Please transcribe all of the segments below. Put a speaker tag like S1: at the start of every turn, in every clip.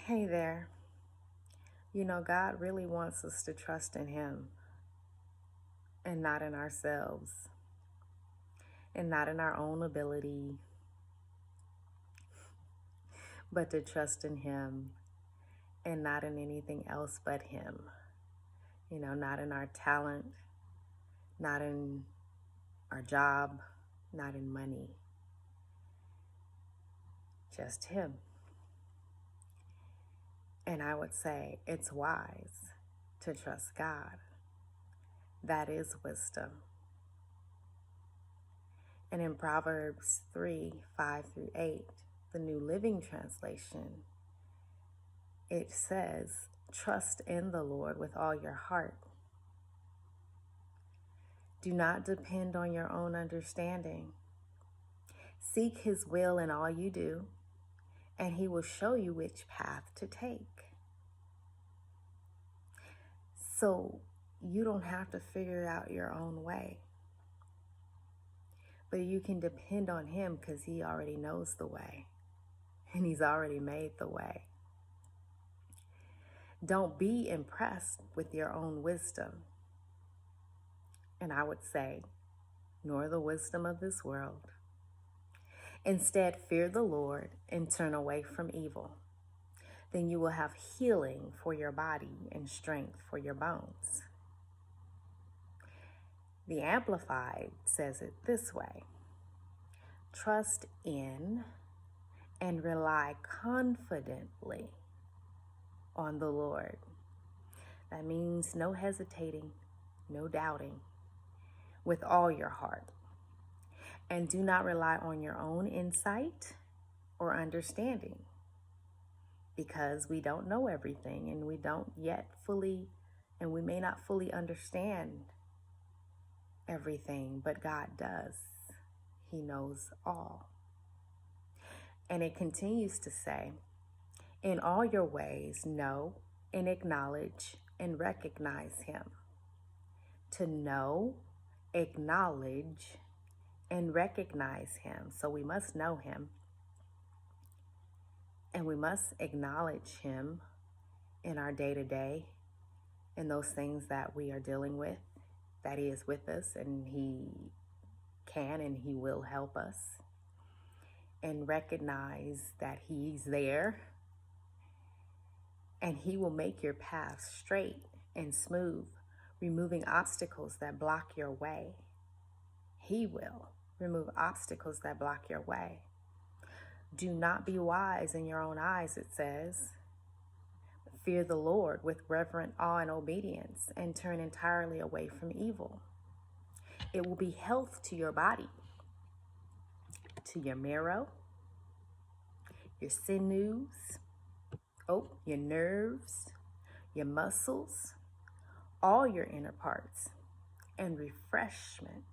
S1: Hey there. God really wants us to trust in Him and not in ourselves and not in our own ability, but to trust in Him and not in anything else but Him. Not in our talent, not in our job, not in money, just Him. And I would say it's wise to trust God. That is wisdom. And in Proverbs 3:5-8, the New Living Translation, it says, trust in the Lord with all your heart. Do not depend on your own understanding. Seek His will in all you do, and He will show you which path to take. So you don't have to figure out your own way, but you can depend on Him because He already knows the way, and He's already made the way. Don't be impressed with your own wisdom. And I would say, nor the wisdom of this world. Instead, fear the Lord and turn away from evil. Then you will have healing for your body and strength for your bones. The Amplified says it this way: trust in and rely confidently on the Lord. That means no hesitating, no doubting, with all your heart. And do not rely on your own insight or understanding, because we don't know everything, and we don't yet fully, and we may not fully understand everything, but God does. He knows all. And it continues to say, in all your ways, know and acknowledge and recognize Him. To know, acknowledge, and recognize Him. So we must know Him, and we must acknowledge Him in our day-to-day, in those things that we are dealing with, that He is with us, and He can and He will help us. And recognize that He's there, and He will make your path straight and smooth, removing obstacles that block your way. He will remove obstacles that block your way. Do not be wise in your own eyes, it says. Fear the Lord with reverent awe and obedience, and turn entirely away from evil. It will be health to your body, to your marrow, your sinews, your nerves, your muscles, all your inner parts, and refreshment,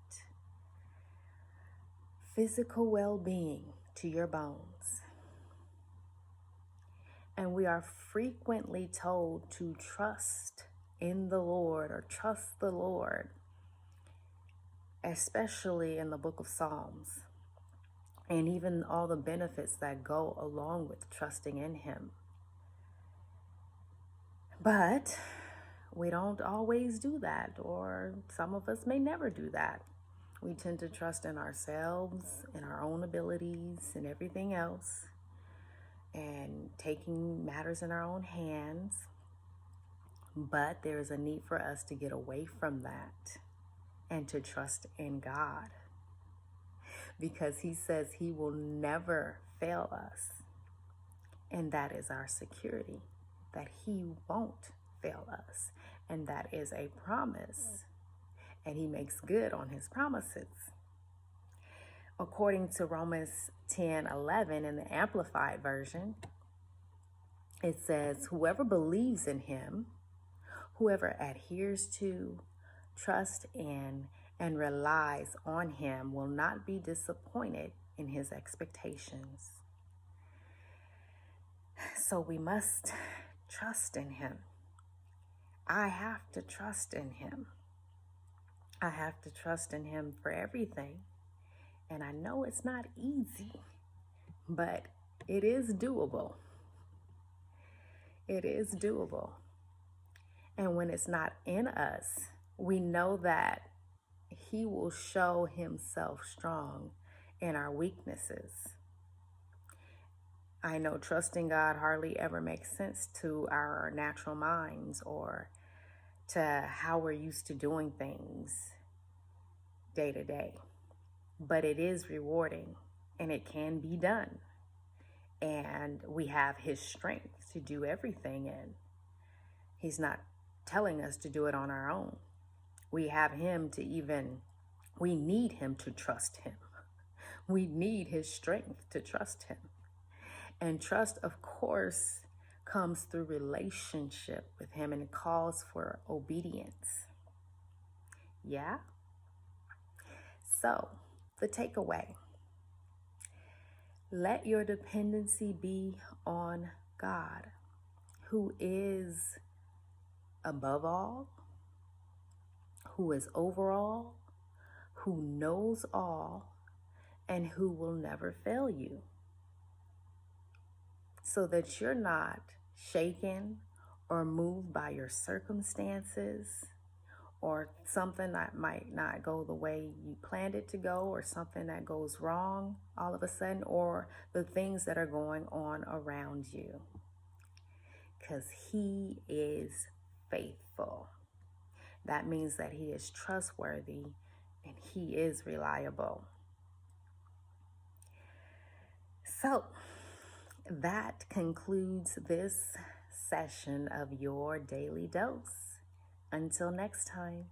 S1: physical well-being to your bones. And we are frequently told to trust in the Lord, or trust the Lord, especially in the book of Psalms, and even all the benefits that go along with trusting in Him. But we don't always do that, or some of us may never do that. We tend to trust in ourselves, in our own abilities, and everything else, and taking matters in our own hands. But there is a need for us to get away from that and to trust in God, because He says He will never fail us. And that is our security, that He won't fail us. And that is a promise. And He makes good on His promises. According to Romans 10:11 in the Amplified Version, it says, whoever believes in Him, whoever adheres to, trusts in, and relies on Him will not be disappointed in His expectations. So we must trust in Him. I have to trust in Him. I have to trust in Him for everything. And I know it's not easy, but it is doable. It is doable. And when it's not in us, we know that He will show Himself strong in our weaknesses. I know trusting God hardly ever makes sense to our natural minds or to how we're used to doing things day to day. But it is rewarding and it can be done. And we have His strength to do everything in. He's not telling us to do it on our own. We have Him to we need Him to trust Him. We need His strength to trust Him. And trust, of course, comes through relationship with Him, and it calls for obedience. Yeah? So, the takeaway. Let your dependency be on God, who is above all, who is over all, who knows all, and who will never fail you. So that you're not shaken or moved by your circumstances or something that might not go the way you planned it to go, or something that goes wrong all of a sudden, or the things that are going on around you. Because He is faithful. That means that He is trustworthy and He is reliable. So, that concludes this session of your daily dose. Until next time.